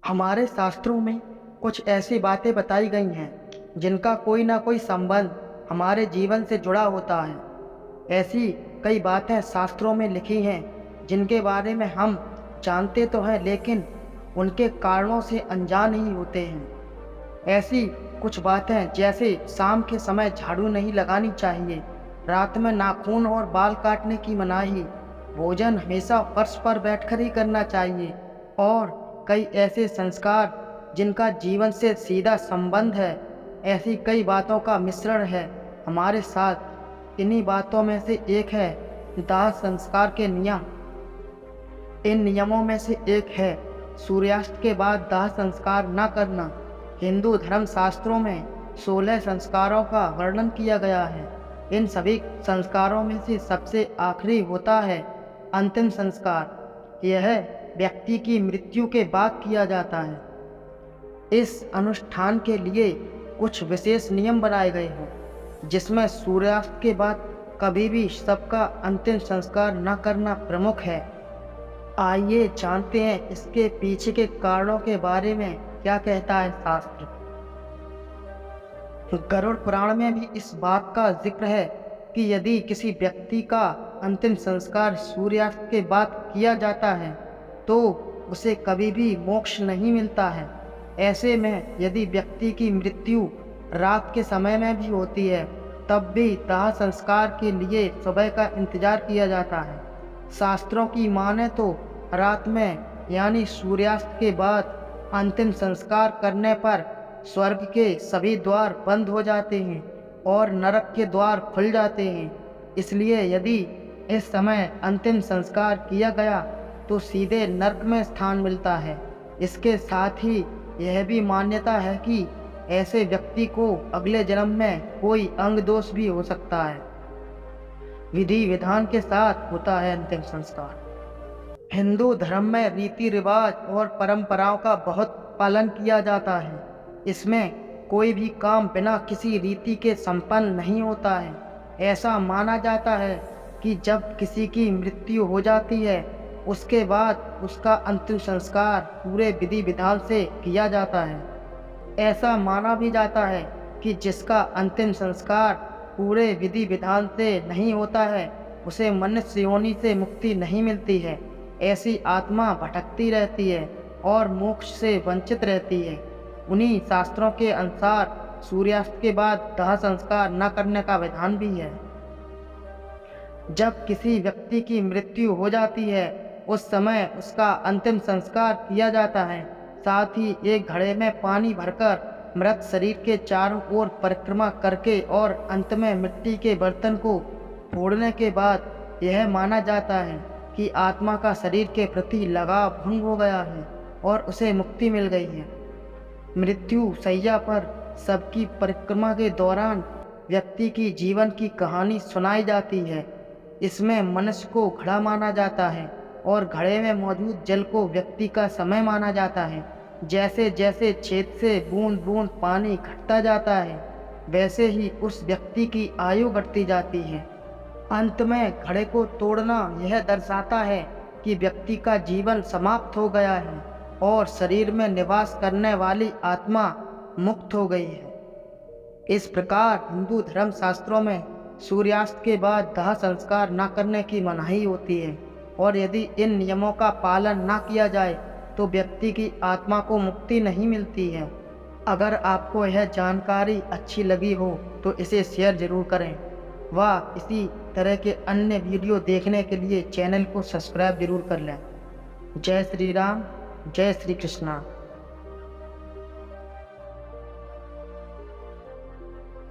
हमारे शास्त्रों में कुछ ऐसी बातें बताई गई हैं जिनका कोई ना कोई संबंध हमारे जीवन से जुड़ा होता है। ऐसी कई बातें शास्त्रों में लिखी हैं जिनके बारे में हम जानते तो हैं, लेकिन उनके कारणों से अनजान ही होते हैं। ऐसी कुछ बातें जैसे शाम के समय झाड़ू नहीं लगानी चाहिए, रात में नाखून और बाल काटने की मनाही, भोजन हमेशा फर्श पर बैठकर ही करना चाहिए और कई ऐसे संस्कार जिनका जीवन से सीधा संबंध है। ऐसी कई बातों का मिश्रण है हमारे साथ। इन्हीं बातों में से एक है दाह संस्कार के नियम। इन नियमों में से एक है सूर्यास्त के बाद दाह संस्कार न करना। हिंदू धर्म शास्त्रों में 16 संस्कारों का वर्णन किया गया है। इन सभी संस्कारों में से सबसे आखिरी होता है अंतिम संस्कार। यह व्यक्ति की मृत्यु के बाद किया जाता है। इस अनुष्ठान के लिए कुछ विशेष नियम बनाए गए हैं जिसमें सूर्यास्त के बाद कभी भी सबका अंतिम संस्कार न करना प्रमुख है। आइए जानते हैं इसके पीछे के कारणों के बारे में क्या कहता है शास्त्र। गरुड़ पुराण में भी इस बात का जिक्र है कि यदि किसी व्यक्ति का अंतिम संस्कार सूर्यास्त के बाद किया जाता है तो उसे कभी भी मोक्ष नहीं मिलता है। ऐसे में यदि व्यक्ति की मृत्यु रात के समय में भी होती है तब भी दाह संस्कार के लिए सुबह का इंतजार किया जाता है। शास्त्रों की माने तो रात में यानी सूर्यास्त के बाद अंतिम संस्कार करने पर स्वर्ग के सभी द्वार बंद हो जाते हैं और नरक के द्वार खुल जाते हैं। इसलिए यदि इस समय अंतिम संस्कार किया गया तो सीधे नरक में स्थान मिलता है। इसके साथ ही यह भी मान्यता है कि ऐसे व्यक्ति को अगले जन्म में कोई अंग दोष भी हो सकता है। विधि विधान के साथ होता है अंतिम संस्कार। हिंदू धर्म में रीति रिवाज और परंपराओं का बहुत पालन किया जाता है। इसमें कोई भी काम बिना किसी रीति के संपन्न नहीं होता है। ऐसा माना जाता है कि जब किसी की मृत्यु हो जाती है उसके बाद उसका अंतिम संस्कार पूरे विधि विधान से किया जाता है। ऐसा माना भी जाता है कि जिसका अंतिम संस्कार पूरे विधि विधान से नहीं होता है उसे मनुष्य योनि से मुक्ति नहीं मिलती है। ऐसी आत्मा भटकती रहती है और मोक्ष से वंचित रहती है। उन्हीं शास्त्रों के अनुसार सूर्यास्त के बाद दाह संस्कार न करने का विधान भी है। जब किसी व्यक्ति की मृत्यु हो जाती है उस समय उसका अंतिम संस्कार किया जाता है। साथ ही एक घड़े में पानी भरकर मृत शरीर के चारों ओर परिक्रमा करके और अंत में मिट्टी के बर्तन को फोड़ने के बाद यह माना जाता है कि आत्मा का शरीर के प्रति लगाव भंग हो गया है और उसे मुक्ति मिल गई है। मृत्यु शैया पर सबकी परिक्रमा के दौरान व्यक्ति की जीवन की कहानी सुनाई जाती है। इसमें मनुष्य को घड़ा माना जाता है और घड़े में मौजूद जल को व्यक्ति का समय माना जाता है। जैसे जैसे छेद से बूंद बूंद पानी घटता जाता है वैसे ही उस व्यक्ति की आयु बढ़ती जाती है। अंत में घड़े को तोड़ना यह दर्शाता है कि व्यक्ति का जीवन समाप्त हो गया है और शरीर में निवास करने वाली आत्मा मुक्त हो गई है। इस प्रकार हिंदू धर्म शास्त्रों में सूर्यास्त के बाद दाह संस्कार न करने की मनाही होती है और यदि इन नियमों का पालन न किया जाए तो व्यक्ति की आत्मा को मुक्ति नहीं मिलती है। अगर आपको यह जानकारी अच्छी लगी हो तो इसे शेयर जरूर करें व इसी तरह के अन्य वीडियो देखने के लिए चैनल को सब्सक्राइब जरूर कर लें। जय श्री राम, जय श्री कृष्णा।